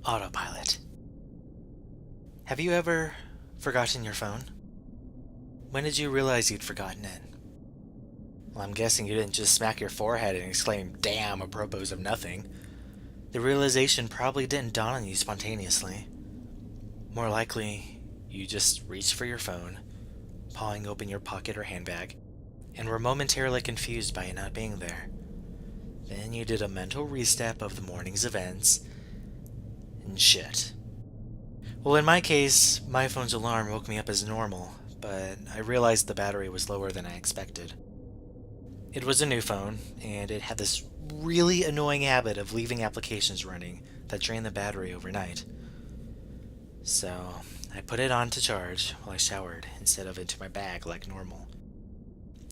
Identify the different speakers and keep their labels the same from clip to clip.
Speaker 1: Autopilot. Have you ever forgotten your phone? When did you realize you'd forgotten it? Well, I'm guessing you didn't just smack your forehead and exclaim, "Damn," apropos of nothing. The realization probably didn't dawn on you spontaneously. More likely, you just reached for your phone, pawing open your pocket or handbag, and were momentarily confused by it not being there. Then you did a mental restep of the morning's events, and shit. Well, in my case, my phone's alarm woke me up as normal, but I realized the battery was lower than I expected. It was a new phone, and it had this really annoying habit of leaving applications running that drained the battery overnight. So, I put it on to charge while I showered instead of into my bag like normal.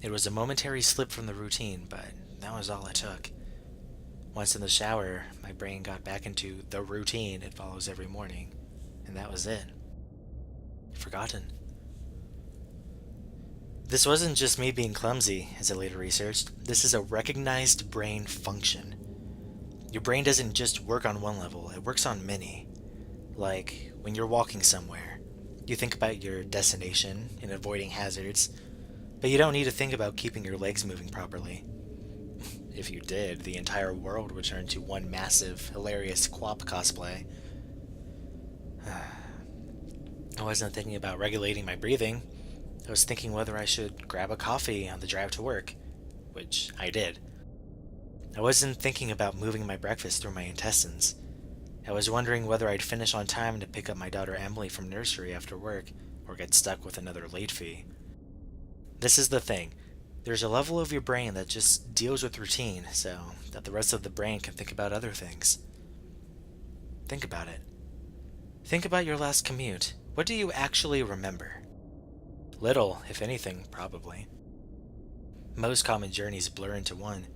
Speaker 1: It was a momentary slip from the routine, but that was all it took. Once in the shower, my brain got back into the routine it follows every morning, and that was it. Forgotten. This wasn't just me being clumsy, as I later researched. This is a recognized brain function. Your brain doesn't just work on one level, it works on many. Like, when you're walking somewhere, you think about your destination and avoiding hazards, but you don't need to think about keeping your legs moving properly. If you did, the entire world would turn to one massive, hilarious Quap cosplay. I wasn't thinking about regulating my breathing. I was thinking whether I should grab a coffee on the drive to work, which I did. I wasn't thinking about moving my breakfast through my intestines. I was wondering whether I'd finish on time to pick up my daughter Emily from nursery after work, or get stuck with another late fee. This is the thing. There's a level of your brain that just deals with routine, so that the rest of the brain can think about other things. Think about it. Think about your last commute. What do you actually remember? Little, if anything, probably. Most common journeys blur into one,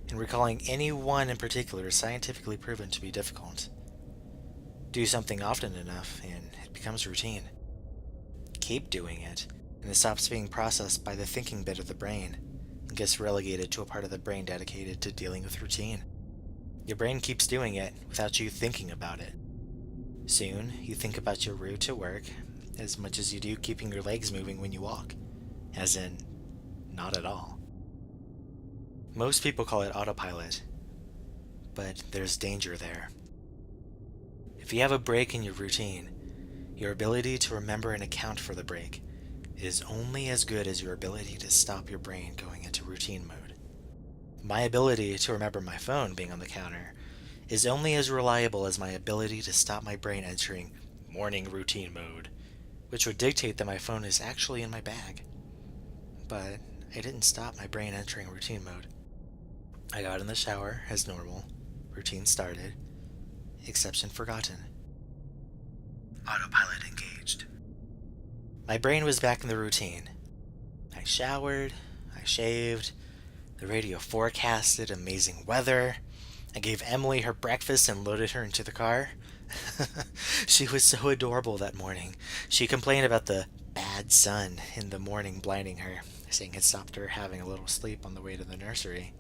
Speaker 1: and recalling any one in particular is scientifically proven to be difficult. Do something often enough, and it becomes routine. Keep doing it, and it stops being processed by the thinking bit of the brain, and gets relegated to a part of the brain dedicated to dealing with routine. Your brain keeps doing it without you thinking about it. Soon, you think about your route to work as much as you do keeping your legs moving when you walk, as in, not at all. Most people call it autopilot, but there's danger there. If you have a break in your routine, your ability to remember and account for the break is only as good as your ability to stop your brain going into routine mode. My ability to remember my phone being on the counter is only as reliable as my ability to stop my brain entering morning routine mode, which would dictate that my phone is actually in my bag. But I didn't stop my brain entering routine mode. I got in the shower as normal, routine started, exception forgotten. Autopilot engaged. My brain was back in the routine. I showered, I shaved, the radio forecasted amazing weather, I gave Emily her breakfast and loaded her into the car. She was so adorable that morning. She complained about the bad sun in the morning blinding her, saying it stopped her having a little sleep on the way to the nursery,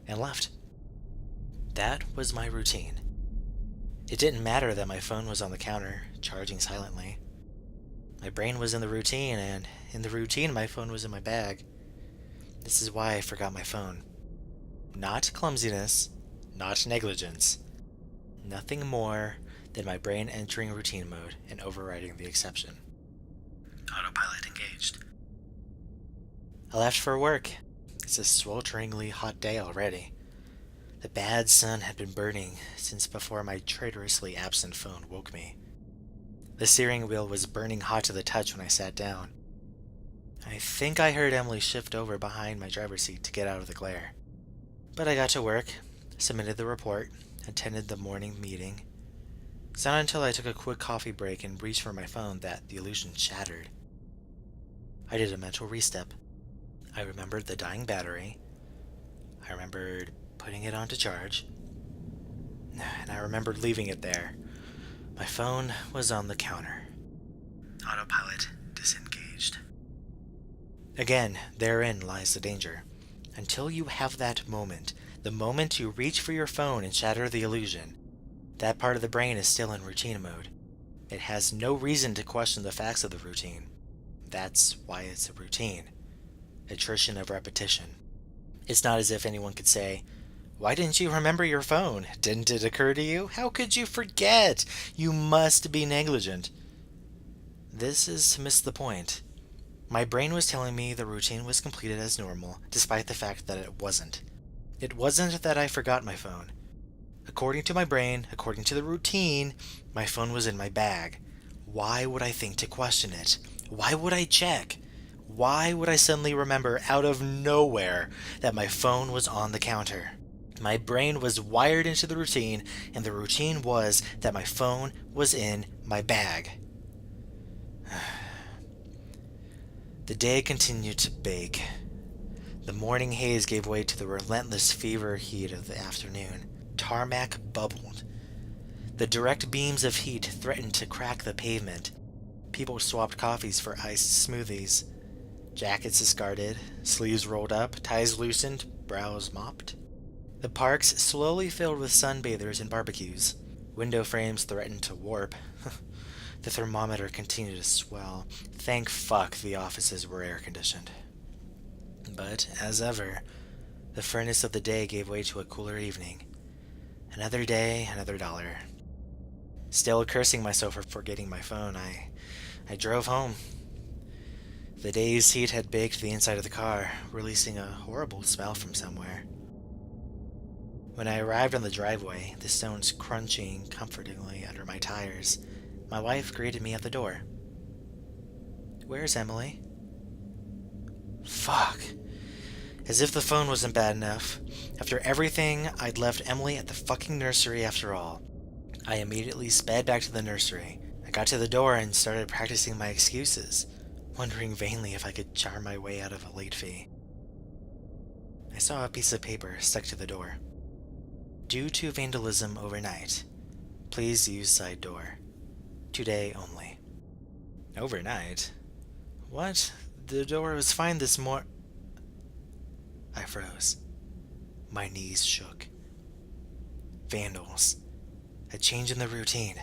Speaker 1: and left. That was my routine. It didn't matter that my phone was on the counter, charging silently. My brain was in the routine, and in the routine my phone was in my bag. This is why I forgot my phone. Not clumsiness, not negligence. Nothing more than my brain entering routine mode and overriding the exception. Autopilot engaged. I left for work. It's a swelteringly hot day already. The bad sun had been burning since before my traitorously absent phone woke me. The steering wheel was burning hot to the touch when I sat down. I think I heard Emily shift over behind my driver's seat to get out of the glare. But I got to work, submitted the report, attended the morning meeting. It's not until I took a quick coffee break and reached for my phone that the illusion shattered. I did a mental restep. I remembered the dying battery. I remembered putting it on to charge. And I remembered leaving it there. My phone was on the counter. Autopilot disengaged. Again, therein lies the danger. Until you have that moment, the moment you reach for your phone and shatter the illusion, That part of the brain is still in routine mode. It has no reason to question the facts of the routine. That's why it's a routine. Attrition of repetition. It's not as if anyone could say, "Why didn't you remember your phone? Didn't it occur to you? How could you forget? You must be negligent." This is to miss the point. My brain was telling me the routine was completed as normal, despite the fact that it wasn't. It wasn't that I forgot my phone. According to my brain, according to the routine, my phone was in my bag. Why would I think to question it? Why would I check? Why would I suddenly remember out of nowhere that my phone was on the counter? My brain was wired into the routine, and the routine was that my phone was in my bag. The day continued to bake. The morning haze gave way to the relentless fever heat of the afternoon. Tarmac bubbled. The direct beams of heat threatened to crack the pavement. People swapped coffees for iced smoothies. Jackets discarded, sleeves rolled up, ties loosened, brows mopped. The parks slowly filled with sunbathers and barbecues. Window frames threatened to warp. The thermometer continued to swell. Thank fuck the offices were air-conditioned. But, as ever, the furnace of the day gave way to a cooler evening. Another day, another dollar. Still cursing myself for forgetting my phone, I drove home. The day's heat had baked the inside of the car, releasing a horrible smell from somewhere. When I arrived on the driveway, the stones crunching comfortingly under my tires, my wife greeted me at the door. "Where's Emily?" Fuck. As if the phone wasn't bad enough. After everything, I'd left Emily at the fucking nursery after all. I immediately sped back to the nursery. I got to the door and started practicing my excuses, wondering vainly if I could charm my way out of a late fee. I saw a piece of paper stuck to the door. "Due to vandalism overnight, please use side door. Today only." Overnight? What? The door was fine this morning. I froze. My knees shook. Vandals. A change in the routine.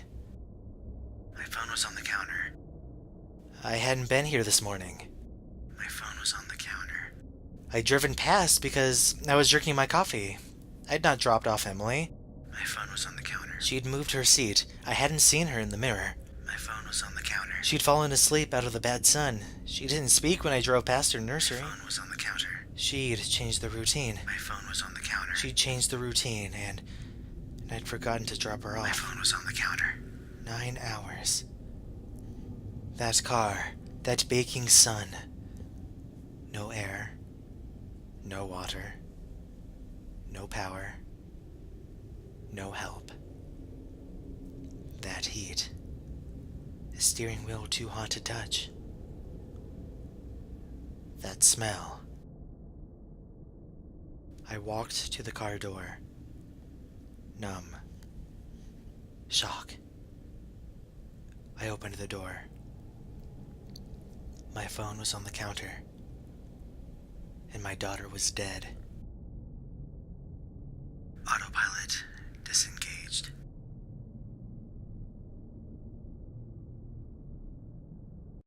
Speaker 1: My phone was on the counter. I hadn't been here this morning. My phone was on the counter. I'd driven past because I was drinking my coffee. I'd not dropped off Emily. My phone was on the counter. She'd moved her seat. I hadn't seen her in the mirror. My phone was on the counter. She'd fallen asleep out of the bad sun. She didn't speak when I drove past her nursery. My phone was on the counter. She'd changed the routine. My phone was on the counter. She'd changed the routine, and I'd forgotten to drop her off. My phone was on the counter. 9 hours. That car, that baking sun. No air, no water, no power, no help. That heat. The steering wheel too hot to touch. That smell. I walked to the car door. Numb. Shock. I opened the door. My phone was on the counter, and my daughter was dead.